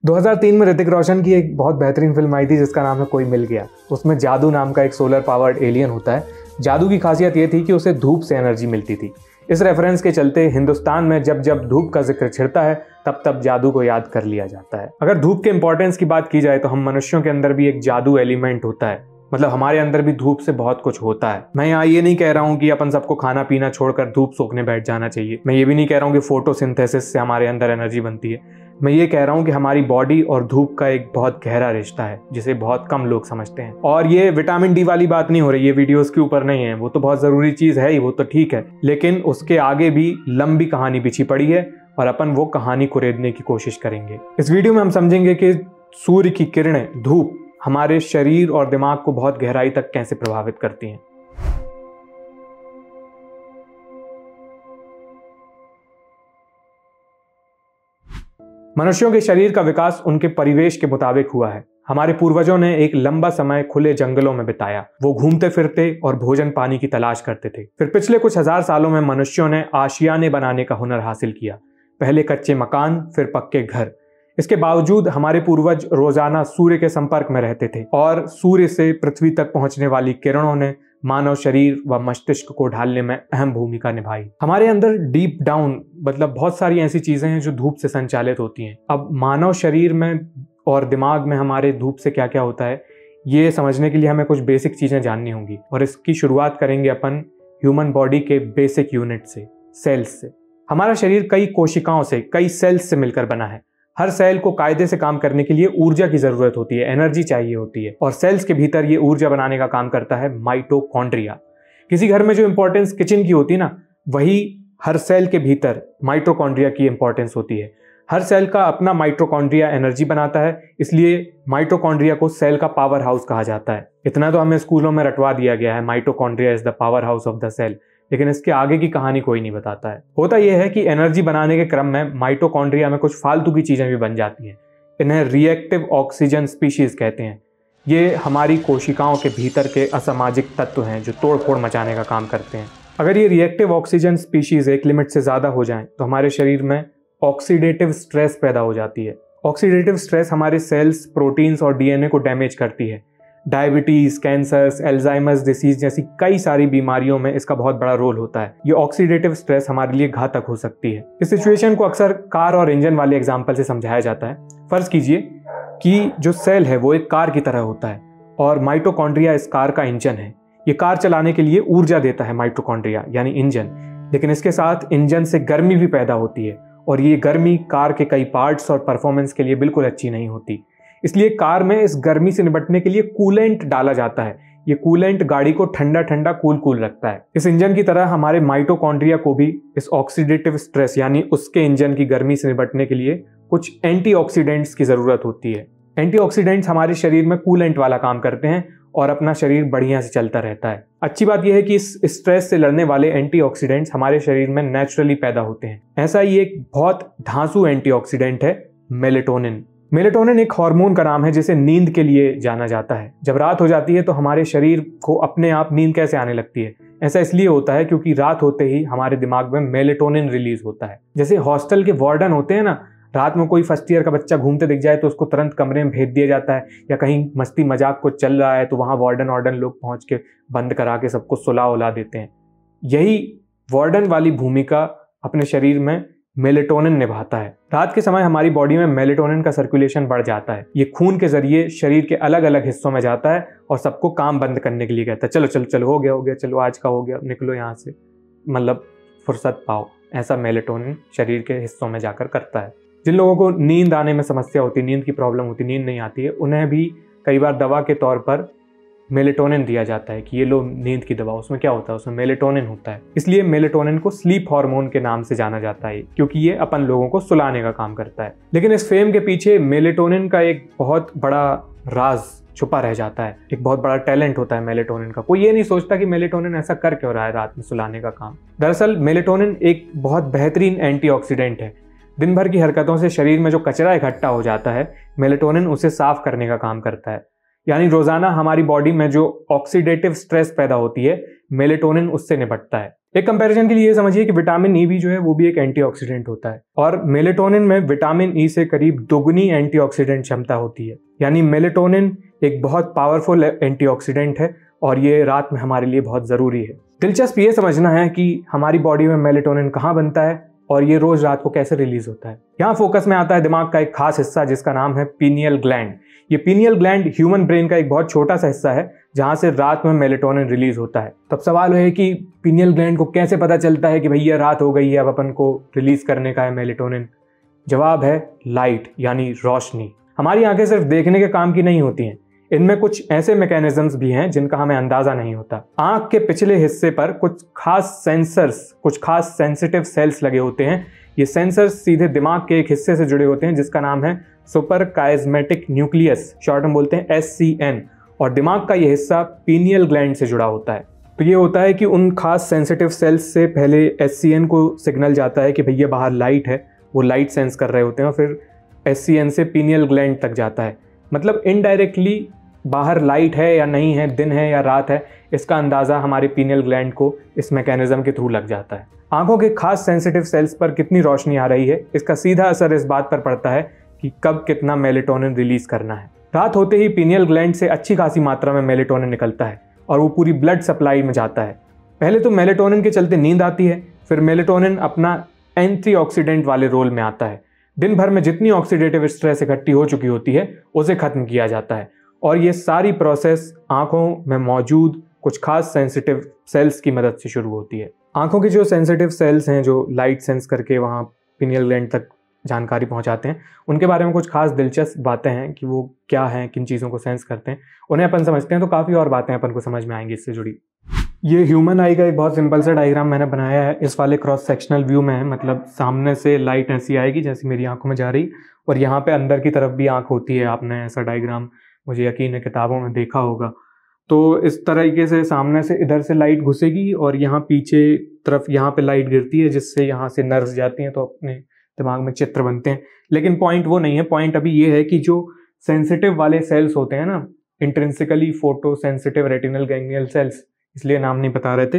2003 में ऋतिक रोशन की एक बहुत बेहतरीन फिल्म आई थी जिसका नाम है कोई मिल गया। उसमें जादू नाम का एक सोलर पावर्ड एलियन होता है। जादू की खासियत ये थी कि उसे धूप से एनर्जी मिलती थी। इस रेफरेंस के चलते हिंदुस्तान में जब जब धूप का जिक्र छिड़ता है तब तब जादू को याद कर लिया जाता है। अगर धूप के इंपॉर्टेंस की बात की जाए तो हम मनुष्यों के अंदर भी एक जादू एलिमेंट होता है, मतलब हमारे अंदर भी धूप से बहुत कुछ होता है। मैं यहाँ ये नहीं कह रहा हूँ कि अपन सबको खाना पीना छोड़कर धूप सोखने बैठ जाना चाहिए। मैं ये भी नहीं कह रहा हूँ कि फोटोसिंथेसिस से हमारे अंदर एनर्जी बनती है। मैं ये कह रहा हूँ कि हमारी बॉडी और धूप का एक बहुत गहरा रिश्ता है जिसे बहुत कम लोग समझते हैं। और ये विटामिन डी वाली बात नहीं हो रही, ये वीडियोस के ऊपर नहीं है। वो तो बहुत जरूरी चीज है ही, वो तो ठीक है, लेकिन उसके आगे भी लंबी कहानी बिछी पड़ी है और अपन वो कहानी को रेदने की कोशिश करेंगे। इस वीडियो में हम समझेंगे कि सूर्य की किरणें, धूप, हमारे शरीर और दिमाग को बहुत गहराई तक कैसे प्रभावित करती हैं। मनुष्यों के शरीर का विकास उनके परिवेश के मुताबिक हुआ है। हमारे पूर्वजों ने एक लंबा समय खुले जंगलों में बिताया। वो घूमते फिरते और भोजन पानी की तलाश करते थे। फिर पिछले कुछ हजार सालों में मनुष्यों ने आशियाने बनाने का हुनर हासिल किया। पहले कच्चे मकान, फिर पक्के घर। इसके बावजूद हमारे पूर्वज रोजाना सूर्य के संपर्क में रहते थे और सूर्य से पृथ्वी तक पहुंचने वाली किरणों ने मानव शरीर व मस्तिष्क को ढालने में अहम भूमिका निभाई। हमारे अंदर डीप डाउन मतलब बहुत सारी ऐसी चीजें हैं जो धूप से संचालित होती हैं। अब मानव शरीर में और दिमाग में हमारे धूप से क्या क्या होता है, ये समझने के लिए हमें कुछ बेसिक चीजें जाननी होंगी। और इसकी शुरुआत करेंगे अपन ह्यूमन बॉडी के बेसिक यूनिट से, सेल्स से। हमारा शरीर कई कोशिकाओं से, कई सेल्स से मिलकर बना है। हर सेल को कायदे से काम करने के लिए ऊर्जा की जरूरत होती है, एनर्जी चाहिए होती है। और सेल्स के भीतर ये ऊर्जा बनाने का काम करता है माइटोकॉन्ड्रिया। किसी घर में जो इंपॉर्टेंस किचन की होती है ना, वही हर सेल के भीतर माइटोकॉन्ड्रिया की इंपॉर्टेंस होती है। हर सेल का अपना माइटोकॉन्ड्रिया एनर्जी बनाता है, इसलिए माइटोकॉन्ड्रिया को सेल का पावर हाउस कहा जाता है। इतना तो हमें स्कूलों में रटवा दिया गया है, mitochondria is the power house of the cell, लेकिन इसके आगे की कहानी कोई नहीं बताता है। होता यह है कि एनर्जी बनाने के क्रम में माइटोकॉन्ड्रिया में कुछ फालतू की चीजें भी बन जाती हैं। इन्हें रिएक्टिव ऑक्सीजन स्पीशीज कहते हैं। ये हमारी कोशिकाओं के भीतर के असामाजिक तत्व हैं जो तोड़ फोड़ मचाने का काम करते हैं। अगर ये रिएक्टिव ऑक्सीजन स्पीशीज एक लिमिट से ज्यादा हो जाएं तो हमारे शरीर में ऑक्सीडेटिव स्ट्रेस पैदा हो जाती है। ऑक्सीडेटिव स्ट्रेस हमारे सेल्स, प्रोटीन्स और डीएनए को डैमेज करती है। डायबिटीज, कैंसर्स, एल्जाइमर्स डिसीज जैसी कई सारी बीमारियों में इसका बहुत बड़ा रोल होता है। ये ऑक्सीडेटिव स्ट्रेस हमारे लिए घातक हो सकती है। इस सिचुएशन को अक्सर कार और इंजन वाले एग्जांपल से समझाया जाता है। फर्ज कीजिए कि जो सेल है वो एक कार की तरह होता है और माइटोकॉन्ड्रिया इस कार का इंजन है। ये कार चलाने के लिए ऊर्जा देता है माइटोकॉन्ड्रिया यानी इंजन, लेकिन इसके साथ इंजन से गर्मी भी पैदा होती है और ये गर्मी कार के कई पार्ट्स और परफॉर्मेंस के लिए बिल्कुल अच्छी नहीं होती। इसलिए कार में इस गर्मी से निपटने के लिए कूलेंट डाला जाता है। ये कूलेंट गाड़ी को ठंडा ठंडा कूल रखता है। इस इंजन की तरह हमारे माइटोकॉन्ड्रिया को भी इस ऑक्सीडेटिव स्ट्रेस यानी उसके इंजन की गर्मी से निपटने के लिए कुछ एंटीऑक्सीडेंट्स की जरूरत होती है। एंटीऑक्सीडेंट्स हमारे शरीर में कूलेंट वाला काम करते हैं और अपना शरीर बढ़िया से चलता रहता है। अच्छी बात यह है कि इस स्ट्रेस से लड़ने वाले एंटीऑक्सीडेंट्स हमारे शरीर में नेचुरली पैदा होते हैं। ऐसा ही एक बहुत धांसू एंटीऑक्सीडेंट है मेलेटोनिन। मेलेटोनिन एक हार्मोन का नाम है जिसे नींद के लिए जाना जाता है। जब रात हो जाती है तो हमारे शरीर को अपने आप नींद कैसे आने लगती है? ऐसा इसलिए होता है क्योंकि रात होते ही हमारे दिमाग में मेलेटोनिन रिलीज होता है। जैसे हॉस्टल के वार्डन होते हैं ना, रात में कोई फर्स्ट ईयर का बच्चा घूमते दिख जाए तो उसको तुरंत कमरे में भेज दिया जाता है, या कहीं मस्ती मजाक को चल रहा है तो वहां वार्डन लोग पहुंच के बंद करा के सबको सुला देते हैं। यही वार्डन वाली भूमिका अपने शरीर में मेलेटोनिन निभाता है। रात के समय हमारी बॉडी में मेलेटोनिन का सर्कुलेशन बढ़ जाता है। ये खून के जरिए शरीर के अलग अलग हिस्सों में जाता है और सबको काम बंद करने के लिए कहता है, चलो चलो चलो हो गया, चलो आज का हो गया, निकलो यहाँ से, मतलब फुर्सत पाओ। ऐसा मेलेटोनिन शरीर के हिस्सों में जाकर करता है। जिन लोगों को नींद आने में समस्या होती है, नींद की प्रॉब्लम होती है, नींद नहीं आती है, उन्हें भी कई बार दवा के तौर पर मेलेटोनिन दिया जाता है कि ये लो नींद की दवा। उसमें क्या होता है? उसमें मेलेटोनिन होता है। इसलिए मेलेटोनिन को स्लीप हार्मोन के नाम से जाना जाता है क्योंकि ये अपन लोगों को सुलाने का काम करता है। लेकिन इस फेम के पीछे मेलेटोनिन का एक बहुत बड़ा राज छुपा रह जाता है। एक बहुत बड़ा टैलेंट होता है मेलेटोनिन का। कोई ये नहीं सोचता कि मेलेटोनिन ऐसा कर क्यों रहा है रात में सुलाने का काम। दरअसल मेलेटोनिन एक बहुत बेहतरीन एंटीऑक्सीडेंट है। दिन भर की हरकतों से शरीर में जो कचरा इकट्ठा हो जाता है, मेलेटोनिन उसे साफ करने का काम करता है। यानी रोजाना हमारी बॉडी में जो ऑक्सीडेटिव स्ट्रेस पैदा होती है, मेलेटोनिन उससे निपटता है। एक कंपैरिजन के लिए ये समझिए कि विटामिन ई भी जो है वो भी एक एंटीऑक्सीडेंट होता है और मेलेटोनिन में विटामिन ई से करीब दोगुनी एंटीऑक्सीडेंट क्षमता होती है। यानी मेलेटोनिन एक बहुत पावरफुल एंटीऑक्सीडेंट है और ये रात में हमारे लिए बहुत ज़रूरी है। दिलचस्प ये समझना है कि हमारी बॉडी में मेलेटोनिन कहाँ बनता है और ये रोज रात को कैसे रिलीज होता है। यहाँ फोकस में आता है दिमाग का एक खास हिस्सा जिसका नाम है पीनियल ग्लैंड। ये पीनियल ग्लैंड ह्यूमन ब्रेन का एक बहुत छोटा सा हिस्सा है जहाँ से रात में मेलेटोनिन रिलीज होता है। तब सवाल है कि पीनियल ग्लैंड को कैसे पता चलता है कि भैया रात हो गई है, अब अपन को रिलीज करने का है मेलेटोनिन। जवाब है लाइट, यानी रोशनी। हमारी आंखें सिर्फ देखने के काम की नहीं होती हैं, इनमें कुछ ऐसे मैकेनिज्म्स भी हैं जिनका हमें अंदाजा नहीं होता। आंख के पिछले हिस्से पर कुछ खास सेंसर्स, कुछ खास सेंसिटिव सेल्स लगे होते हैं। ये सेंसर्स सीधे दिमाग के एक हिस्से से जुड़े होते हैं जिसका नाम है सुपर काइस्मेटिक न्यूक्लियस, शॉर्ट में बोलते हैं SCN, और दिमाग का ये हिस्सा पीनियल ग्लैंड से जुड़ा होता है। तो ये होता है कि उन खास सेंसिटिव सेल्स से पहले SCN को सिग्नल जाता है कि भैया बाहर लाइट है, वो लाइट सेंस कर रहे होते हैं और फिर SCN से पीनियल ग्लैंड तक जाता है। मतलब इनडायरेक्टली बाहर लाइट है या नहीं है, दिन है या रात है, इसका अंदाज़ा हमारे पीनियल ग्लैंड को इस मैकेनिज्म के थ्रू लग जाता है। आंखों के खास सेंसिटिव सेल्स पर कितनी रोशनी आ रही है, इसका सीधा असर इस बात पर पड़ता है कि कब कितना मेलेटोनिन रिलीज करना है। रात होते ही पीनियल ग्लैंड से अच्छी खासी मात्रा में मेलेटोनिन निकलता है और वो पूरी ब्लड सप्लाई में जाता है। पहले तो मेलेटोनिन के चलते नींद आती है, फिर मेलेटोनिन अपना एंटीऑक्सीडेंट वाले रोल में आता है। दिन भर में जितनी ऑक्सीडेटिव स्ट्रेस इकट्ठी हो चुकी होती है उसे खत्म किया जाता है और ये सारी प्रोसेस आंखों में मौजूद कुछ खास सेंसिटिव सेल्स की मदद से शुरू होती है। आंखों की जो सेंसिटिव सेल्स हैं जो लाइट सेंस करके वहाँ पीनियल ग्लैंड तक जानकारी पहुँचाते हैं, उनके बारे में कुछ खास दिलचस्प बातें हैं कि वो क्या हैं, किन चीज़ों को सेंस करते हैं, उन्हें अपन समझते हैं तो काफ़ी और बातें अपन को समझ में आएंगी इससे जुड़ी। ये ह्यूमन आई का एक बहुत सिंपल सा डायग्राम मैंने बनाया है। इस वाले क्रॉस सेक्शनल व्यू में है, मतलब सामने से लाइट ऐसी आएगी जैसी मेरी आंखों में जा रही, और यहाँ पे अंदर की तरफ भी आंख होती है। आपने ऐसा डायग्राम मुझे यकीन है किताबों में देखा होगा। तो इस तरीके से सामने से इधर से लाइट घुसेगी और यहाँ पीछे तरफ यहाँ पे लाइट गिरती है जिससे यहाँ से नर्व्स जाती हैं तो अपने दिमाग में चित्र बनते हैं। लेकिन पॉइंट वो नहीं है, पॉइंट अभी ये है कि जो सेंसिटिव वाले सेल्स होते हैं ना, intrinsically photo sensitive retinal ganglion cells, इसलिए नाम नहीं बता रहे थे,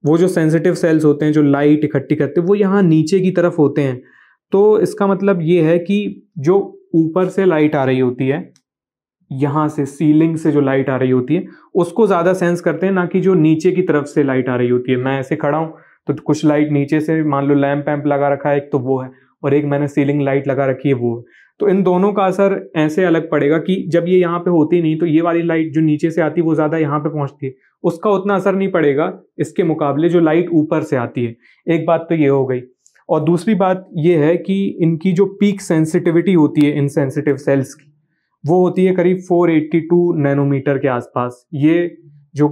वो जो सेंसिटिव सेल्स होते हैं जो लाइट इकट्ठी करते हैं वो यहाँ नीचे की तरफ होते हैं। तो इसका मतलब ये है कि जो ऊपर से लाइट आ रही होती है, यहाँ से सीलिंग से जो लाइट आ रही होती है उसको ज़्यादा सेंस करते हैं, ना कि जो नीचे की तरफ से लाइट आ रही होती है। मैं ऐसे खड़ा हूँ तो कुछ लाइट नीचे से, मान लो लैंप वैम्प लगा रखा है एक, तो वो है, और एक मैंने सीलिंग लाइट लगा रखी है वो है। तो इन दोनों का असर ऐसे अलग पड़ेगा कि जब ये यहाँ पे होती नहीं तो ये वाली लाइट जो नीचे से आती है वो ज़्यादा यहाँ पे पहुँचती है, उसका उतना असर नहीं पड़ेगा इसके मुकाबले जो लाइट ऊपर से आती है। एक बात तो ये हो गई। और दूसरी बात ये है कि इनकी जो पीक सेंसिटिविटी होती है इन सेंसिटिव सेल्स की, वो होती है करीब 482 नैनोमीटर के आसपास। ये जो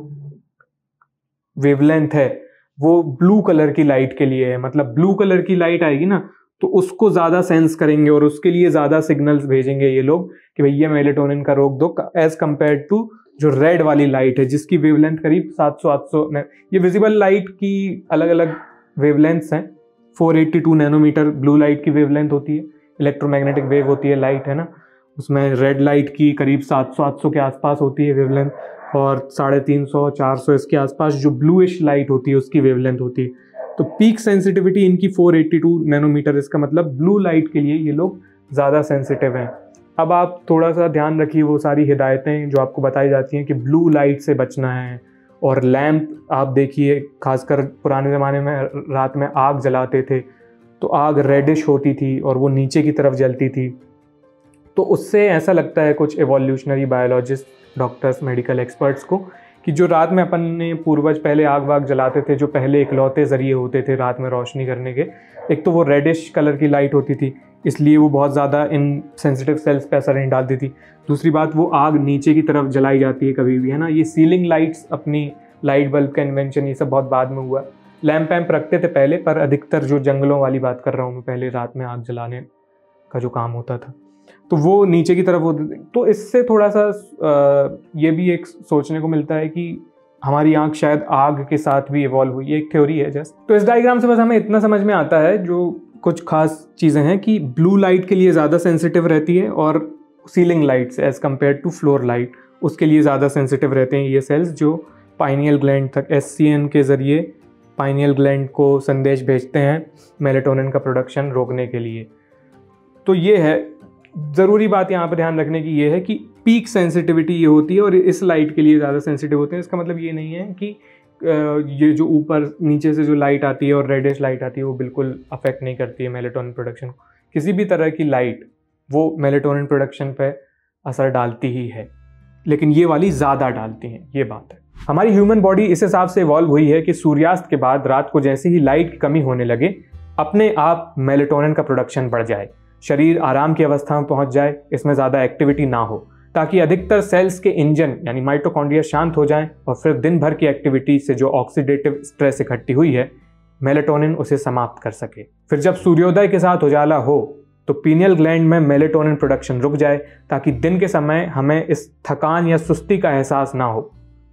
वेवलेंथ है वो ब्लू कलर की लाइट के लिए है। मतलब ब्लू कलर की लाइट आएगी ना तो उसको ज़्यादा सेंस करेंगे और उसके लिए ज़्यादा सिग्नल्स भेजेंगे ये लोग कि भैया मेलेटोनिन का रोक दो, एज कम्पेयर टू जो रेड वाली लाइट है जिसकी वेवलेंथ करीब 700-800। ये विजिबल लाइट की अलग अलग वेवलेंथ्स हैं। 482 नैनोमीटर ब्लू लाइट की वेवलेंथ होती है, इलेक्ट्रोमैग्नेटिक वेव होती है लाइट, है ना। उसमें रेड लाइट की करीब 700-800 के आसपास होती है वेवलेंथ, और 350-400 इसके आसपास जो ब्लूइश लाइट होती है उसकी वेवलेंथ होती है। तो पीक सेंसिटिविटी इनकी 482 नैनोमीटर, इसका मतलब ब्लू लाइट के लिए ये लोग ज़्यादा सेंसिटिव हैं। अब आप थोड़ा सा ध्यान रखिए वो सारी हिदायतें जो आपको बताई जाती हैं कि ब्लू लाइट से बचना है। और लैंप आप देखिए, खासकर पुराने ज़माने में रात में आग जलाते थे तो आग रेडिश होती थी और वो नीचे की तरफ जलती थी। तो उससे ऐसा लगता है कुछ evolutionary biologist, doctors, medical experts को कि जो रात में अपन ने पूर्वज पहले आग वाग जलाते थे, जो पहले इकलौते ज़रिए होते थे रात में रोशनी करने के, एक तो वो रेडिश कलर की लाइट होती थी इसलिए वो बहुत ज़्यादा इन सेंसिटिव सेल्स पे असर नहीं डालती थी। दूसरी बात, वो आग नीचे की तरफ जलाई जाती है कभी भी, है ना। ये सीलिंग लाइट्स, अपनी लाइट बल्ब का इन्वेंशन, ये सब बहुत बाद में हुआ। लैंप वैम्प रखते थे पहले, पर अधिकतर जो जंगलों वाली बात कर रहा हूँ मैं, पहले रात में आग जलाने का जो काम होता था तो वो नीचे की तरफ होते थे। तो इससे थोड़ा सा ये भी एक सोचने को मिलता है कि हमारी आंख शायद आग के साथ भी इवॉल्व हुई है, एक थ्योरी है जस्ट। तो इस डायग्राम से बस हमें इतना समझ में आता है, जो कुछ खास चीज़ें हैं कि ब्लू लाइट के लिए ज़्यादा सेंसिटिव रहती है और सीलिंग लाइट से as compare to floor light उसके लिए ज़्यादा सेंसिटिव रहते हैं ये सेल्स जो पाइनियल ग्लैंड तक SCN के ज़रिए पाइनियल ग्लैंड को संदेश भेजते हैं मेलेटोनिन का प्रोडक्शन रोकने के लिए। तो ये है ज़रूरी बात यहाँ पर ध्यान रखने की, ये है कि पीक सेंसिटिविटी ये होती है और इस लाइट के लिए ज़्यादा सेंसिटिव होते हैं। इसका मतलब ये नहीं है कि ये जो ऊपर नीचे से जो लाइट आती है और रेडिश लाइट आती है वो बिल्कुल अफेक्ट नहीं करती है मेलेटोनिन प्रोडक्शन को। किसी भी तरह की लाइट वो मेलेटोनिन प्रोडक्शन पे असर डालती ही है, लेकिन ये वाली ज़्यादा डालती हैं, ये बात है। हमारी ह्यूमन बॉडी इस हिसाब से इवॉल्व हुई है कि सूर्यास्त के बाद रात को जैसे ही लाइट की कमी होने लगे अपने आप मेलेटोनिन का प्रोडक्शन बढ़ जाए, शरीर आराम की अवस्था में पहुंच जाए, इसमें ज़्यादा एक्टिविटी ना हो, ताकि अधिकतर सेल्स के इंजन यानी माइटोकॉन्ड्रिया शांत हो जाएं और फिर दिन भर की एक्टिविटी से जो ऑक्सीडेटिव स्ट्रेस इकट्ठी हुई है मेलेटोनिन उसे समाप्त कर सके। फिर जब सूर्योदय के साथ उजाला हो तो पीनियल ग्लैंड में मेलेटोनिन प्रोडक्शन रुक जाए, ताकि दिन के समय हमें इस थकान या सुस्ती का एहसास ना हो।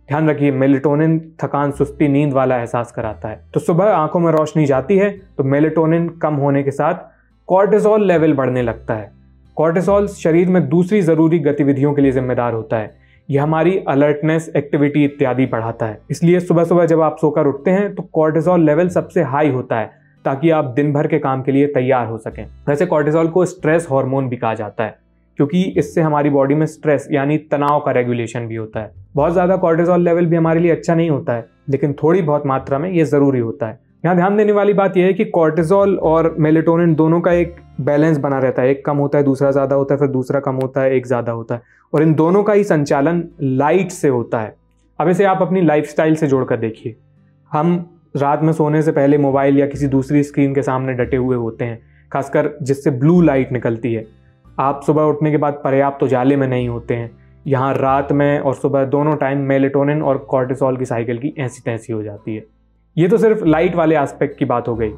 ध्यान रखिए, मेलेटोनिन थकान, सुस्ती, नींद वाला एहसास कराता है। तो सुबह आंखों में रोशनी जाती है तो मेलेटोनिन कम होने के साथ कॉर्टिसोल लेवल बढ़ने लगता है। कॉर्टिसोल शरीर में दूसरी ज़रूरी गतिविधियों के लिए जिम्मेदार होता है। यह हमारी अलर्टनेस, एक्टिविटी इत्यादि बढ़ाता है। इसलिए सुबह सुबह जब आप सोकर उठते हैं तो कॉर्टिसोल लेवल सबसे हाई होता है, ताकि आप दिन भर के काम के लिए तैयार हो सकें। वैसे कॉर्टिसोल को स्ट्रेस हार्मोन भी कहा जाता है, क्योंकि इससे हमारी बॉडी में स्ट्रेस यानी तनाव का रेगुलेशन भी होता है। बहुत ज़्यादा कॉर्टिसोल लेवल भी हमारे लिए अच्छा नहीं होता है, लेकिन थोड़ी बहुत मात्रा में ये ज़रूरी होता है। यहाँ ध्यान देने वाली बात यह है कि कॉर्टिसोल और मेलेटोनिन दोनों का एक बैलेंस बना रहता है। एक कम होता है, दूसरा ज़्यादा होता है, फिर दूसरा कम होता है, एक ज़्यादा होता है, और इन दोनों का ही संचालन लाइट से होता है। अब इसे आप अपनी लाइफस्टाइल से जोड़कर देखिए। हम रात में सोने से पहले मोबाइल या किसी दूसरी स्क्रीन के सामने डटे हुए होते हैं, खासकर जिससे ब्लू लाइट निकलती है। आप सुबह उठने के बाद पर्याप्त उजाले में नहीं होते हैं। यहाँ रात में और सुबह दोनों टाइम मेलेटोनिन और कॉर्टिसोल की साइकिल की ऐसी तैसी हो जाती है। ये तो सिर्फ लाइट वाले एस्पेक्ट की बात हो गई।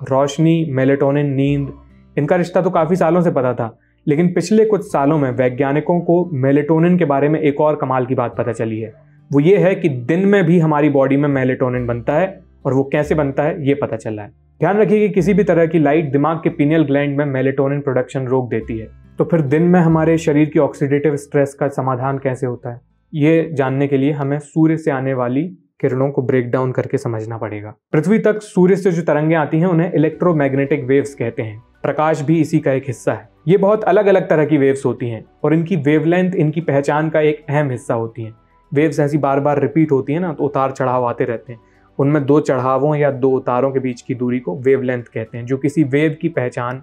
रोशनी, मेलेटोनिन, नींद, इनका रिश्ता तो काफ़ी सालों से पता था, लेकिन पिछले कुछ सालों में वैज्ञानिकों को मेलेटोनिन के बारे में एक और कमाल की बात पता चली है। वो ये है कि दिन में भी हमारी बॉडी में मेलेटोनिन बनता है, और वो कैसे बनता है ये पता चला है। ध्यान रखिए कि किसी भी तरह की लाइट दिमाग के पीनियल ग्लैंड में मेलेटोनिन प्रोडक्शन रोक देती है। तो फिर दिन में हमारे शरीर की ऑक्सीडेटिव स्ट्रेस का समाधान कैसे होता है, ये जानने के लिए हमें सूर्य से आने वाली किरणों को ब्रेक डाउन करके समझना पड़ेगा। पृथ्वी तक सूर्य से जो तरंगें आती हैं उन्हें इलेक्ट्रोमैग्नेटिक वेव्स कहते हैं। प्रकाश भी इसी का एक हिस्सा है। ये बहुत अलग अलग तरह की वेव्स होती हैं और इनकी वेवलेंथ इनकी पहचान का एक अहम हिस्सा होती हैं। वेव्स ऐसी बार बार रिपीट होती है ना, तो उतार चढ़ाव आते रहते हैं। उनमें दो चढ़ावों या दो उतारों के बीच की दूरी को वेवलेंथ कहते हैं, जो किसी वेव की पहचान,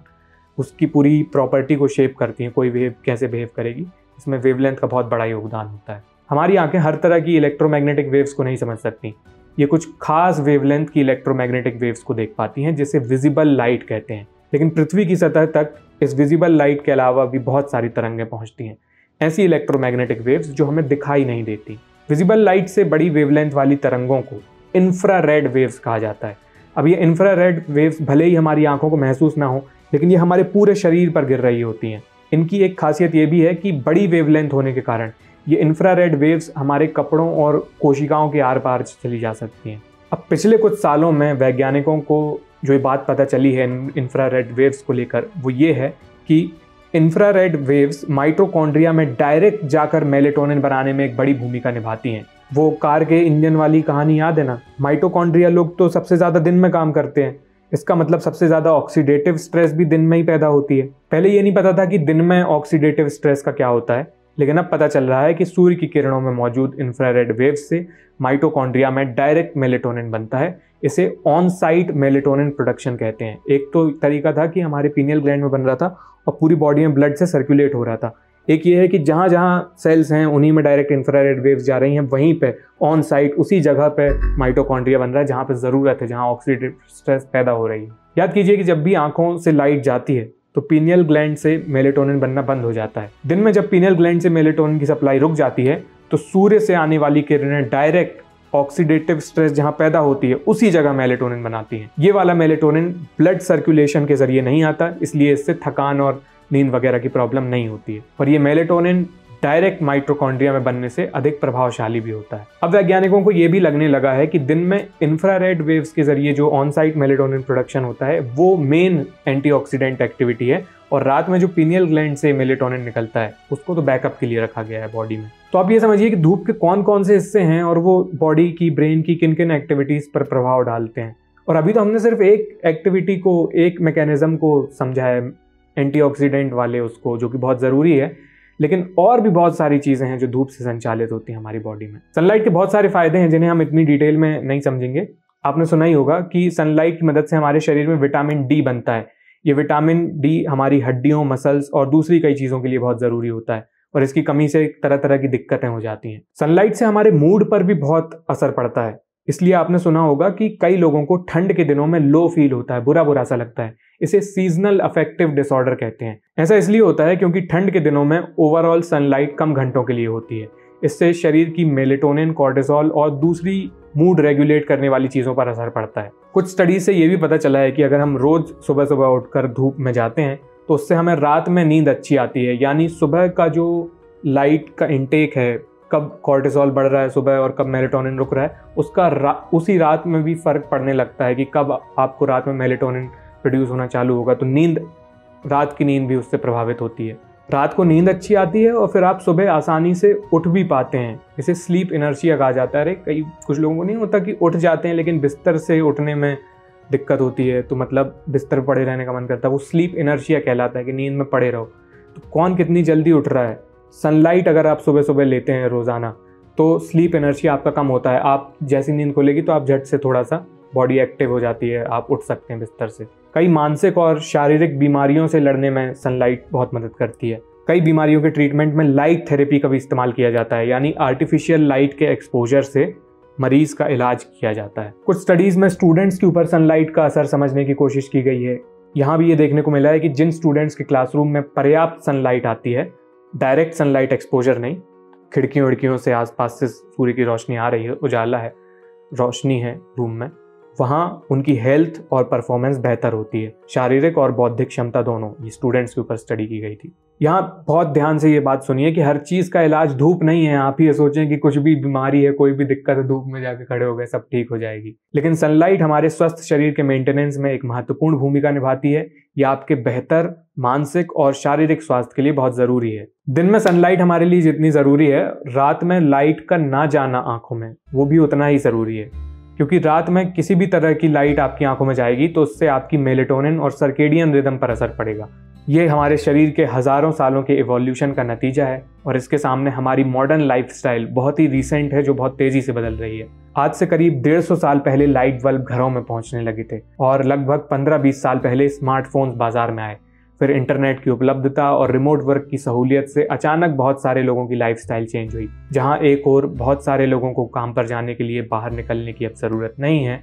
उसकी पूरी प्रॉपर्टी को शेप करती हैं। कोई वेव कैसे बिहेव करेगी, इसमें वेवलेंथ का बहुत बड़ा योगदान होता है। हमारी आंखें हर तरह की इलेक्ट्रोमैग्नेटिक वेव्स को नहीं समझ सकती। ये कुछ खास वेवलेंथ की इलेक्ट्रोमैग्नेटिक वेव्स को देख पाती हैं, जिसे विजिबल लाइट कहते हैं। लेकिन पृथ्वी की सतह तक इस विजिबल लाइट के अलावा भी बहुत सारी तरंगें पहुंचती हैं, ऐसी इलेक्ट्रोमैग्नेटिक वेव्स जो हमें दिखाई नहीं देती। विजिबल लाइट से बड़ी वेवलेंथ वाली तरंगों को इंफ्रारेड वेव्स कहा जाता है। अब ये इंफ्रारेड वेव्स भले ही हमारी आंखों को महसूस ना हो, लेकिन ये हमारे पूरे शरीर पर गिर रही होती हैं। इनकी एक खासियत ये भी है कि बड़ी वेवलेंथ होने के कारण ये इंफ्रारेड वेव्स हमारे कपड़ों और कोशिकाओं के आर पार चली जा सकती हैं। अब पिछले कुछ सालों में वैज्ञानिकों को जो ये बात पता चली है इंफ्रारेड वेव्स को लेकर, वो ये है कि इंफ्रारेड वेव्स माइटोकॉन्ड्रिया में डायरेक्ट जाकर मेलेटोनिन बनाने में एक बड़ी भूमिका निभाती हैं। वो कार के इंजन वाली कहानी याद है ना, माइटोकॉन्ड्रिया लोग तो सबसे ज़्यादा दिन में काम करते हैं। इसका मतलब सबसे ज़्यादा ऑक्सीडेटिव स्ट्रेस भी दिन में ही पैदा होती है। पहले ये नहीं पता था कि दिन में ऑक्सीडेटिव स्ट्रेस का क्या होता है, लेकिन अब पता चल रहा है कि सूर्य की किरणों में मौजूद इंफ्रारेड वेव्स से माइटोकॉन्ड्रिया में डायरेक्ट मेलेटोनिन बनता है। इसे ऑन साइट मेलेटोनिन प्रोडक्शन कहते हैं। एक तो तरीका था कि हमारे पीनियल ग्लैंड में बन रहा था और पूरी बॉडी में ब्लड से सर्कुलेट हो रहा था। एक ये है कि जहाँ जहाँ सेल्स हैं उन्हीं में डायरेक्ट इंफ्रारेड वेव्स जा रही हैं, वहीं पे ऑन साइट उसी जगह पे माइटोकॉन्ड्रिया बन रहा है जहाँ पे ज़रूरत है, जहाँ ऑक्सीडेटिव स्ट्रेस पैदा हो रही है। याद कीजिए कि जब भी आंखों से लाइट जाती है तो पीनियल ग्लैंड से मेलेटोनिन बनना बंद हो जाता है। दिन में जब पीनियल ग्लैंड से मेलेटोनिन की सप्लाई रुक जाती है तो सूर्य से आने वाली किरणें डायरेक्ट ऑक्सीडेटिव स्ट्रेस जहां पैदा होती है उसी जगह मेलेटोनिन बनाती हैं। ये वाला मेलेटोनिन ब्लड सर्कुलेशन के जरिए नहीं आता, इसलिए इससे थकान और नींद वगैरह की प्रॉब्लम नहीं होती है। और ये मेलेटोनिन डायरेक्ट माइटोकॉन्ड्रिया में बनने से अधिक प्रभावशाली भी होता है। अब वैज्ञानिकों को यह भी लगने लगा है कि दिन में इंफ्रारेड वेव्स के जरिए जो ऑन साइट मेलेटोनिन प्रोडक्शन होता है वो मेन एंटीऑक्सीडेंट एक्टिविटी है, और रात में जो पीनियल ग्लैंड से मेलेटोनिन निकलता है उसको तो बैकअप के लिए रखा गया है बॉडी में। तो आप ये समझिए कि धूप के कौन कौन से हिस्से हैं और वो बॉडी की, ब्रेन की किन किन एक्टिविटीज पर प्रभाव डालते हैं। और अभी तो हमने सिर्फ एक एक्टिविटी को, एक मैकेनिज्म को समझा है एंटीऑक्सीडेंट वाले उसको, जो कि बहुत ज़रूरी है, लेकिन और भी बहुत सारी चीज़ें हैं जो धूप से संचालित होती हैं हमारी बॉडी में। सनलाइट के बहुत सारे फायदे हैं जिन्हें हम इतनी डिटेल में नहीं समझेंगे। आपने सुना ही होगा कि सनलाइट की मदद से हमारे शरीर में विटामिन डी बनता है। ये विटामिन डी हमारी हड्डियों, मसल्स और दूसरी कई चीज़ों के लिए बहुत ज़रूरी होता है, और इसकी कमी से तरह तरह की दिक्कतें हो जाती हैं। सनलाइट से हमारे मूड पर भी बहुत असर पड़ता है, इसलिए आपने सुना होगा कि कई लोगों को ठंड के दिनों में लो फील होता है, बुरा बुरा सा लगता है। इसे सीजनल अफेक्टिव डिसऑर्डर कहते हैं। ऐसा इसलिए होता है क्योंकि ठंड के दिनों में ओवरऑल सनलाइट कम घंटों के लिए होती है। इससे शरीर की मेलेटोनिन, कॉर्टिसोल और दूसरी मूड रेगुलेट करने वाली चीज़ों पर असर पड़ता है। कुछ स्टडीज से ये भी पता चला है कि अगर हम रोज सुबह सुबह उठकर धूप में जाते हैं तो उससे हमें रात में नींद अच्छी आती है। यानी सुबह का जो लाइट का इंटेक है, कब कॉर्टिसोल बढ़ रहा है सुबह और कब मेलेटोनिन रुक रहा है, उसका उसी रात में भी फर्क पड़ने लगता है कि कब आपको रात में मेलेटोनिन प्रोड्यूस होना चालू होगा। तो रात की नींद भी उससे प्रभावित होती है। रात को नींद अच्छी आती है और फिर आप सुबह आसानी से उठ भी पाते हैं। इसे स्लीप इनर्शिया कहा जाता है। अरे कुछ लोगों को नहीं होता कि उठ जाते हैं लेकिन बिस्तर से उठने में दिक्कत होती है, तो मतलब बिस्तर पर पड़े रहने का मन करता है, वो स्लीप इनर्शिया कहलाता है कि नींद में पड़े रहो। तो कौन कितनी जल्दी उठ रहा है? सनलाइट अगर आप सुबह सुबह लेते हैं रोज़ाना तो स्लीप इनर्शिया आपका कम होता है। आप जैसी नींद खुलेगी तो आप झट से थोड़ा सा बॉडी एक्टिव हो जाती है, आप उठ सकते हैं बिस्तर से। कई मानसिक और शारीरिक बीमारियों से लड़ने में सनलाइट बहुत मदद करती है। कई बीमारियों के ट्रीटमेंट में लाइट थेरेपी का भी इस्तेमाल किया जाता है, यानी आर्टिफिशियल लाइट के एक्सपोजर से मरीज का इलाज किया जाता है। कुछ स्टडीज में स्टूडेंट्स के ऊपर सनलाइट का असर समझने की कोशिश की गई है। यहाँ भी ये देखने को मिला है कि जिन स्टूडेंट्स के क्लासरूम में पर्याप्त सनलाइट आती है, डायरेक्ट सनलाइट एक्सपोजर नहीं, खिड़कियों विड़कियों से आसपास से सूर्य की रोशनी आ रही है, उजाला है, रोशनी है रूम में, वहाँ उनकी हेल्थ और परफॉर्मेंस बेहतर होती है। शारीरिक और बौद्धिक क्षमता दोनों, ये स्टूडेंट्स के ऊपर स्टडी की गई थी। यहाँ बहुत ध्यान से ये बात सुनिए कि हर चीज़ का इलाज धूप नहीं है। आप ये सोचें कि कुछ भी बीमारी है, कोई भी दिक्कत है, धूप में जाके खड़े हो गए सब ठीक हो जाएगी। लेकिन सनलाइट हमारे स्वस्थ शरीर के मेंटेनेंस में एक महत्वपूर्ण भूमिका निभाती है। यह आपके बेहतर मानसिक और शारीरिक स्वास्थ्य के लिए बहुत ज़रूरी है। दिन में सनलाइट हमारे लिए जितनी ज़रूरी है, रात में लाइट का ना जाना आंखों में वो भी उतना ही ज़रूरी है। क्योंकि रात में किसी भी तरह की लाइट आपकी आंखों में जाएगी तो उससे आपकी मेलेटोनिन और सर्केडियन रिदम पर असर पड़ेगा। ये हमारे शरीर के हज़ारों सालों के इवोल्यूशन का नतीजा है, और इसके सामने हमारी मॉडर्न लाइफस्टाइल बहुत ही रीसेंट है जो बहुत तेज़ी से बदल रही है। आज से करीब 150 साल पहले लाइट बल्ब घरों में पहुंचने लगे थे, और लगभग 15-20 साल पहले स्मार्टफोन्स बाजार में आए। फिर इंटरनेट की उपलब्धता और रिमोट वर्क की सहूलियत से अचानक बहुत सारे लोगों की लाइफस्टाइल चेंज हुई। जहां एक और बहुत सारे लोगों को काम पर जाने के लिए बाहर निकलने की अब ज़रूरत नहीं है,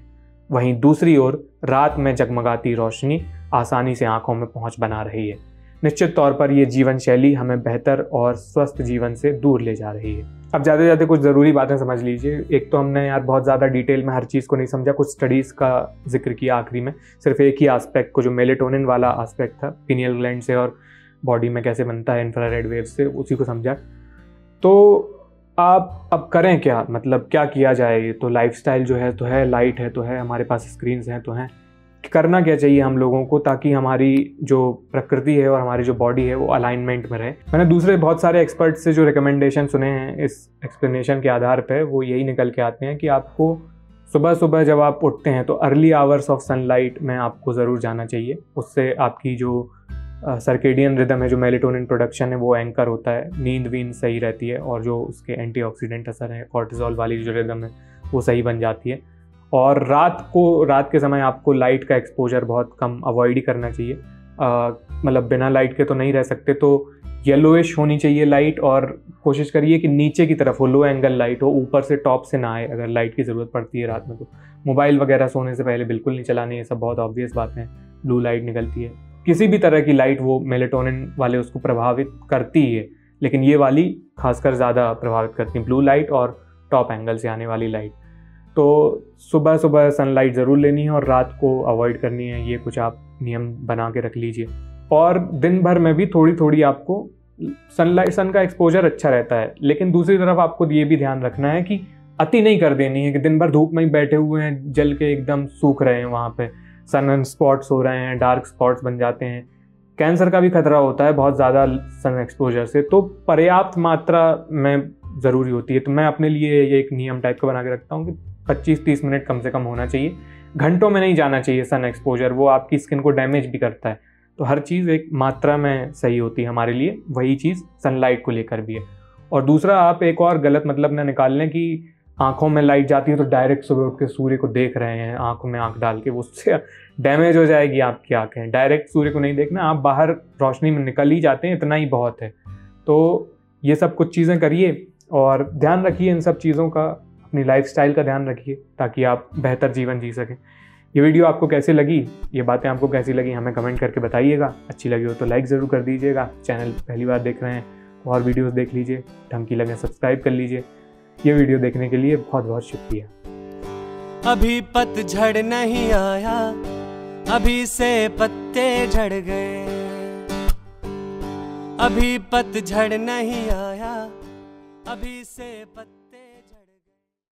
वहीं दूसरी ओर रात में जगमगाती रोशनी आसानी से आंखों में पहुंच बना रही है। निश्चित तौर पर यह जीवन शैली हमें बेहतर और स्वस्थ जीवन से दूर ले जा रही है। अब जाते जाते कुछ ज़रूरी बातें समझ लीजिए। एक तो हमने यार बहुत ज़्यादा डिटेल में हर चीज़ को नहीं समझा, कुछ स्टडीज़ का जिक्र किया आखिरी में, सिर्फ एक ही एस्पेक्ट को जो मेलेटोनिन वाला एस्पेक्ट था, पीनियल ग्लैंड से और बॉडी में कैसे बनता है इंफ्रारेड वेव से, उसी को समझा। तो आप अब करें क्या, मतलब क्या किया जाए? तो लाइफस्टाइल जो है तो है, लाइट है तो है, हमारे पास स्क्रीन्स हैं तो हैं, करना क्या चाहिए हम लोगों को ताकि हमारी जो प्रकृति है और हमारी जो बॉडी है वो अलाइनमेंट में रहे? मैंने दूसरे बहुत सारे एक्सपर्ट से जो रिकमेंडेशन सुने हैं इस एक्सप्लेनेशन के आधार पे, वो यही निकल के आते हैं कि आपको सुबह सुबह जब आप उठते हैं तो अर्ली आवर्स ऑफ सनलाइट में आपको ज़रूर जाना चाहिए। उससे आपकी जो सर्केडियन रिदम है, जो मेलेटोनिन प्रोडक्शन है, वो एंकर होता है, नींद वींद सही रहती है, और जो उसके एंटीऑक्सीडेंट असर है, कॉर्टिसोल वाली जो रिदम है वो सही बन जाती है। और रात के समय आपको लाइट का एक्सपोजर बहुत कम अवॉइड ही करना चाहिए। मतलब बिना लाइट के तो नहीं रह सकते, तो येलोइश होनी चाहिए लाइट, और कोशिश करिए कि नीचे की तरफ हो, लो एंगल लाइट हो, ऊपर से टॉप से ना आए अगर लाइट की ज़रूरत पड़ती है रात में। तो मोबाइल वगैरह सोने से पहले बिल्कुल नहीं चलाने, ये सब बहुत ऑब्वियस बातें हैं। ब्लू लाइट निकलती है, किसी भी तरह की लाइट वो मेलेटोनिन वाले उसको प्रभावित करती है, लेकिन ये वाली खासकर ज़्यादा प्रभावित करती है, ब्लू लाइट और टॉप एंगल से आने वाली लाइट। तो सुबह सुबह सनलाइट ज़रूर लेनी है और रात को अवॉइड करनी है। ये कुछ आप नियम बना के रख लीजिए। और दिन भर में भी थोड़ी थोड़ी आपको सन का एक्सपोजर अच्छा रहता है, लेकिन दूसरी तरफ आपको ये भी ध्यान रखना है कि अति नहीं कर देनी है कि दिन भर धूप में ही बैठे हुए हैं, जल के एकदम सूख रहे हैं, वहाँ पे सन स्पॉट्स हो रहे हैं, डार्क स्पॉट्स बन जाते हैं। कैंसर का भी खतरा होता है बहुत ज़्यादा सन एक्सपोजर से। तो पर्याप्त मात्रा में ज़रूरी होती है। तो मैं अपने लिए ये एक नियम टाइप का बना के रखता हूँ कि 25-30 मिनट कम से कम होना चाहिए। घंटों में नहीं जाना चाहिए सन एक्सपोजर, वो आपकी स्किन को डैमेज भी करता है। तो हर चीज़ एक मात्रा में सही होती है हमारे लिए, वही चीज़ सनलाइट को लेकर भी है। और दूसरा, आप एक और गलत मतलब न निकाल लें कि आंखों में लाइट जाती है तो डायरेक्ट सुबह उठ के सूर्य को देख रहे हैं आंखों में आंख डाल के, उससे डैमेज हो जाएगी आपकी आंखें। डायरेक्ट सूर्य को नहीं देखना, आप बाहर रोशनी में निकल ही जाते हैं, इतना ही बहुत है। तो ये सब कुछ चीज़ें करिए और ध्यान रखिए इन सब चीज़ों का, अपनी लाइफस्टाइल का ध्यान रखिए ताकि आप बेहतर जीवन जी सकें। ये वीडियो आपको कैसी लगी, ये बातें आपको कैसी लगी, हमें कमेंट करके बताइएगा। अच्छी लगी हो तो लाइक ज़रूर कर दीजिएगा। चैनल पहली बार देख रहे हैं तो और वीडियोस देख लीजिए, ढंग की लगे सब्सक्राइब कर लीजिए। ये वीडियो देखने के लिए बहुत बहुत शुक्रिया। अभी पतझड़ नहीं आया, अभी से पत्ते झड़ गए। अभी पतझड़ नहीं आया, अभी से पत्ते